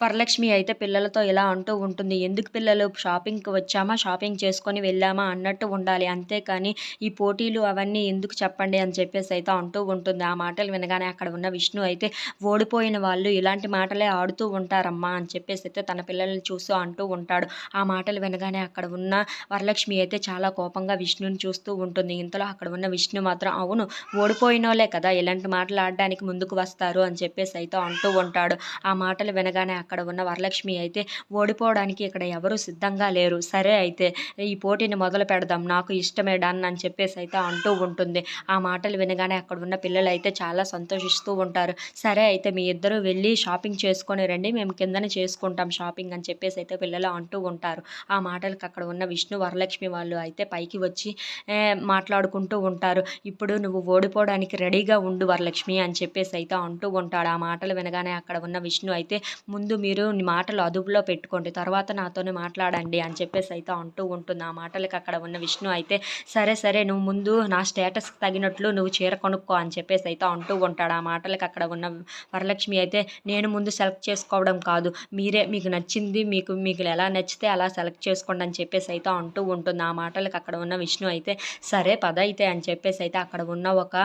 వరలక్ష్మి అయితే పిల్లలతో ఇలా అంటూ ఉంటుంది. "ఎందుకు పిల్లలు షాపింగ్‌కి వచ్చామా, షాపింగ్ చేసుకొని వెళ్ళామా అన్నట్టు ఉండాలి. అంతేకాని ఈ పోటీలు అవన్నీ ఎందుకు చెప్పండి" అని చెప్పేసైతే అంటూ ఉంటుంది. ఆ మాటలు వినగానే అక్కడ ఉన్న విష్ణు అయితే, "ఓడిపోయిన వాళ్ళు ఇలాంటి మాటలే ఆడుతూ ఉంటారమ్మా" అని చెప్పేసైతే తన పిల్లల్ని చూస్తూ అంటూ ఉంటాడు. ఆ మాటలు వినగానే అక్కడ ఉన్న వరలక్ష్మి అయితే చాలా కోపంగా విష్ణుని చూస్తూ ఉంటుంది. ఇంతలో అక్కడ ఉన్న విష్ణు మాత్రం, "అవును, ఓడిపోయినోళ్ళే కదా ఇలాంటి మాటలు ఆడడానికి ముందుకు వస్తారు" అని చెప్పేసైతే అంటూ ఉంటాడు. ఆ మాటలు వినగానే అక్కడ ఉన్న వరలక్ష్మి అయితే, ఓడిపోవడానికి ఇక్కడ ఎవరు సిద్ధంగా లేరు. సరే అయితే ఈ పోటీని మొదలు పెడదాం. నాకు ఇష్టమే డన్ అని చెప్పేసైతే అంటూ ఉంటుంది. ఆ మాటలు వినగానే అక్కడున్న పిల్లలైతే చాలా సంతోషిస్తూ ఉంటారు. సరే అయితే మీ ఇద్దరు వెళ్ళి షాపింగ్ చేసుకొని రండి. మేము కిందన చేసుకుంటాం షాపింగ్ అని చెప్పేసైతే పిల్లలు అంటూ ఉంటారు. ఆ మాటలకి అక్కడ ఉన్న విష్ణు, వరలక్ష్మి వాళ్ళు అయితే పైకి వచ్చి మాట్లాడుకుంటూ ఉంటారు. ఇప్పుడు నువ్వు ఓడిపోవడానికి రెడీగా ఉండు వరలక్ష్మి అని చెప్పేసైతే అంటూ ఉంటాడు. ఆ మాటలు వినగానే అక్కడ ఉన్న విష్ణు అయితే, ముందు మీరు మాటలు అదుపులో పెట్టుకోండి. తర్వాత నాతోని మాట్లాడండి అని చెప్పేసైతే అంటూ ఉంటుంది. ఆ మాటలకి అక్కడ ఉన్న విష్ణు అయితే, సరే సరే నువ్వు ముందు నా స్టేటస్‌కి తగినట్లు నువ్వు చీర కొనుక్కో అని చెప్పేసైతే అంటూ ఉంటాడు. ఆ మాటలకి అక్కడ ఉన్న వరలక్ష్మి అయితే, నేను ముందు సెలెక్ట్ చేసుకోవడం కాదు. మీరే మీకు నచ్చింది మీకు ఎలా నచ్చితే అలా సెలెక్ట్ చేసుకోండి అని చెప్పేసైతే అంటూ ఉంటుంది. ఆ మాటలకి అక్కడ ఉన్న విష్ణు అయితే, సరే పద అయితే అని చెప్పేసైతే అక్కడ ఉన్న ఒక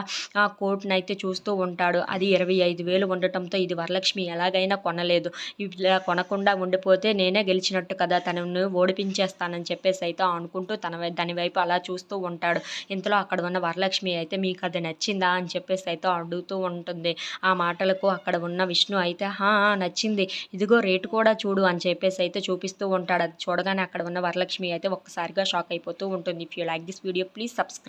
కోట్‌నైతే చూస్తూ ఉంటాడు. అది 25,000 ఉండటంతో ఇది వరలక్ష్మి ఎలాగైనా కొనలేదు. ఇలా కొనకుండా ఉండిపోతే నేనే గెలిచినట్టు కదా! తనను ఓడిపించేస్తానని చెప్పేసైతే అనుకుంటూ దాని వైపు అలా చూస్తూ ఉంటాడు. ఇంతలో అక్కడ ఉన్న వరలక్ష్మి అయితే, మీకది నచ్చిందా అని చెప్పేసైతే అడుగుతూ ఉంటుంది. ఆ మాటలకు అక్కడ ఉన్న విష్ణు అయితే, ఆ! ఆ! నచ్చింది. ఇదిగో రేటు కూడా చూడు అని చెప్పేసైతే చూపిస్తూ ఉంటాడు. అది చూడగానే అక్కడ ఉన్న వరలక్ష్మి అయితే ఒక్కసారిగా షాక్ అయిపోతూ ఉంటుంది. If you like this video please subscribe.